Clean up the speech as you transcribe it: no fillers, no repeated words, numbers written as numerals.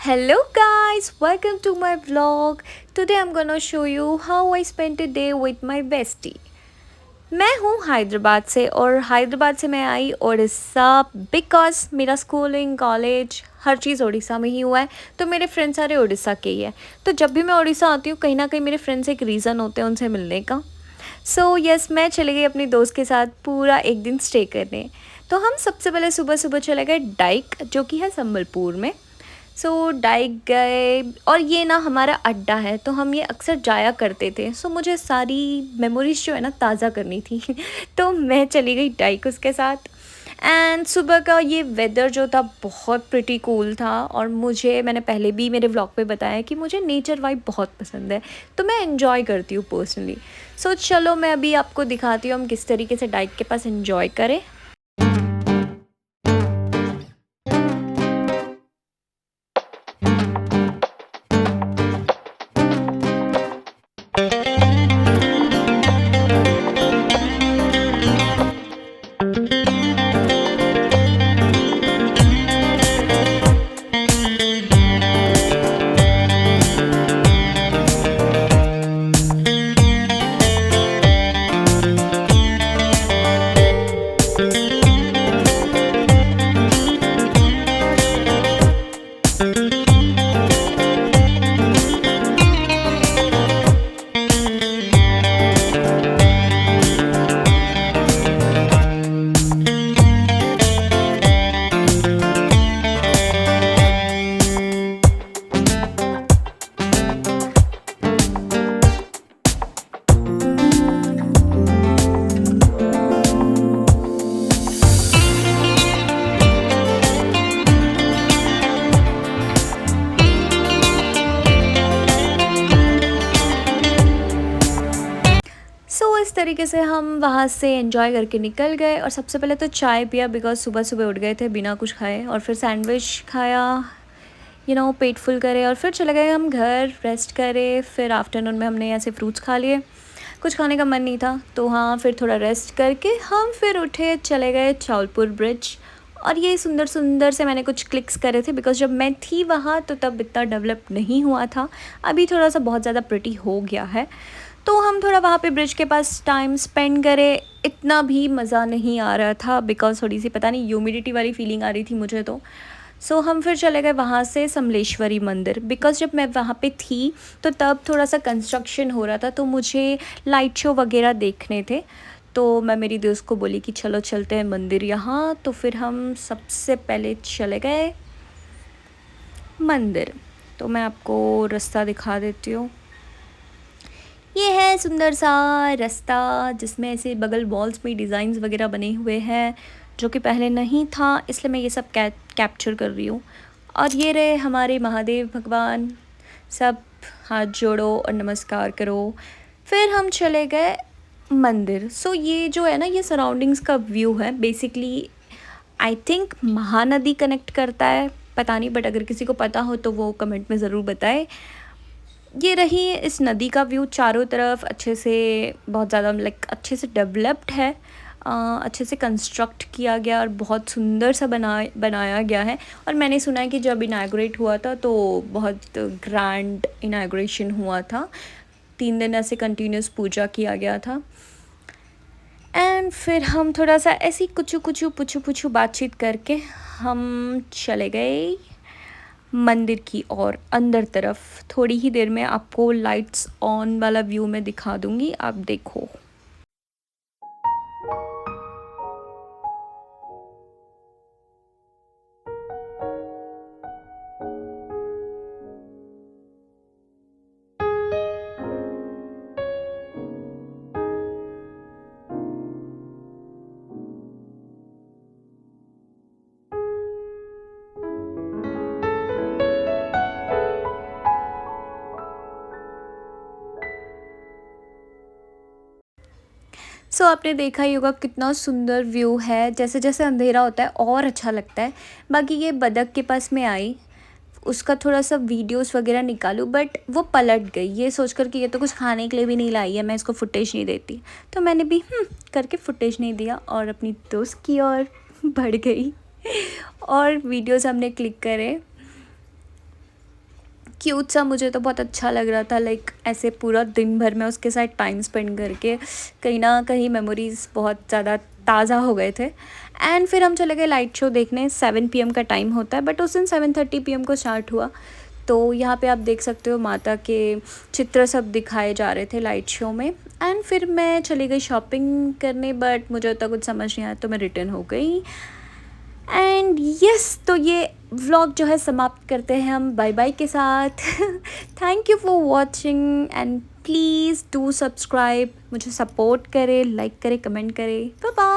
Hello guys, welcome to my vlog. Today I'm gonna show you how I spent a day with my bestie. मैं हूँ हैदराबाद से और हैदराबाद से मैं आई Orissa because मेरा स्कूलिंग कॉलेज हर चीज़ उड़ीसा में ही हुआ है। तो मेरे फ्रेंड्स सारे उड़ीसा के ही है। तो जब भी मैं उड़ीसा आती हूँ कहीं ना कहीं मेरे फ्रेंड्स एक रीज़न होते हैं उनसे मिलने का। सो यस, मैं चली गई अपनी दोस्त के साथ पूरा एक दिन स्टे करने। तो हम सबसे पहले सुबह सुबह चले गए डाइक, जो कि है संबलपुर में। डाइक गए और ये ना हमारा अड्डा है, तो हम ये अक्सर जाया करते थे। मुझे सारी मेमोरीज जो है ना ताज़ा करनी थी तो मैं चली गई डाइक उसके साथ। एंड सुबह का ये वेदर जो था बहुत प्रिटी कूल था, और मैंने पहले भी मेरे व्लॉग पे बताया कि मुझे नेचर वाइब बहुत पसंद है, तो मैं इन्जॉय करती हूँ पर्सनली। चलो मैं अभी आपको दिखाती हूँ हम किस तरीके से डाइक के पास इन्जॉय करें। इस तरीके से हम वहाँ से एंजॉय करके निकल गए, और सबसे पहले तो चाय पिया बिकॉज सुबह सुबह उठ गए थे बिना कुछ खाए, और फिर सैंडविच खाया, पेट फुल करे, और फिर चले गए हम घर रेस्ट करे। फिर आफ्टरनून में हमने ऐसे फ्रूट्स खा लिए, कुछ खाने का मन नहीं था तो हाँ, फिर थोड़ा रेस्ट करके हम फिर उठे, चले गए चावलपुर ब्रिज। और ये सुंदर सुंदर से मैंने कुछ क्लिक्स करे थे बिकॉज जब मैं थी वहाँ तो तब इतना डेवलप नहीं हुआ था, अभी थोड़ा सा बहुत ज़्यादा प्रिटी हो गया है। तो हम थोड़ा वहाँ पे ब्रिज के पास टाइम स्पेंड करें। इतना भी मज़ा नहीं आ रहा था बिकॉज थोड़ी सी पता नहीं ह्यूमिडिटी वाली फीलिंग आ रही थी मुझे तो। हम फिर चले गए वहाँ से समलेश्वरी मंदिर, बिकॉज जब मैं वहाँ पे थी तो तब थोड़ा सा कंस्ट्रक्शन हो रहा था, तो मुझे लाइट शो वगैरह देखने थे। तो मैं मेरी दोस्त को बोली कि चलो चलते हैं मंदिर यहाँ। तो फिर हम सबसे पहले चले गए मंदिर। तो मैं आपको रास्ता दिखा देती हूँ। ये है सुंदर सा रास्ता जिसमें ऐसे बगल वॉल्स में डिज़ाइंस वगैरह बने हुए हैं, जो कि पहले नहीं था, इसलिए मैं ये सब कैप्चर कर रही हूँ। और ये रहे हमारे महादेव भगवान, सब हाथ जोड़ो और नमस्कार करो। फिर हम चले गए मंदिर। ये जो है ना, ये सराउंडिंग्स का व्यू है basically. I think Mahanadi connect करता है, पता नहीं, बट अगर किसी को पता हो तो वो कमेंट में ज़रूर बताए। ये रही इस नदी का व्यू, चारों तरफ अच्छे से, बहुत ज़्यादा लाइक अच्छे से डेवलप्ड है, अच्छे से कंस्ट्रक्ट किया गया और बहुत सुंदर सा बनाया गया है। और मैंने सुना है कि जब इनाग्रेट हुआ था तो बहुत ग्रैंड इनाग्रेशन हुआ था, 3 दिन ऐसे कंटिन्यूस पूजा किया गया था। एंड फिर हम थोड़ा सा ऐसी कुछ कुछ पुछू पुछू बातचीत करके हम चले गए मंदिर की और अंदर तरफ। थोड़ी ही देर में आपको लाइट्स ऑन वाला व्यू में दिखा दूंगी, आप देखो। आपने देखा ही होगा कितना सुंदर व्यू है, जैसे जैसे अंधेरा होता है और अच्छा लगता है। बाकी ये बदक के पास में आई, उसका थोड़ा सा वीडियोस वगैरह निकालूं, बट वो पलट गई ये सोचकर कि ये तो कुछ खाने के लिए भी नहीं लाई है, मैं इसको फुटेज नहीं देती। तो मैंने भी करके फुटेज नहीं दिया और अपनी दोस्त की ओर बढ़ गई और वीडियोस हमने क्लिक करे। क्यूट सा, मुझे तो बहुत अच्छा लग रहा था। लाइक ऐसे पूरा दिन भर में उसके साथ टाइम स्पेंड करके कहीं ना कहीं मेमोरीज बहुत ज़्यादा ताज़ा हो गए थे। एंड फिर हम चले गए लाइट शो देखने। 7 PM का टाइम होता है, बट उस दिन 7:30 PM को स्टार्ट हुआ। तो यहाँ पे आप देख सकते हो माता के चित्र सब दिखाए जा रहे थे लाइट शो में। एंड फिर मैं चली गई शॉपिंग करने, बट मुझे उतना कुछ समझ नहीं आया तो मैं रिटर्न हो गई। एंड यस, तो ये व्लॉग जो है समाप्त करते हैं हम बाय बाय के साथ। Thank you for watching and please do subscribe, मुझे सपोर्ट करें, लाइक करें, कमेंट करें। Bye bye.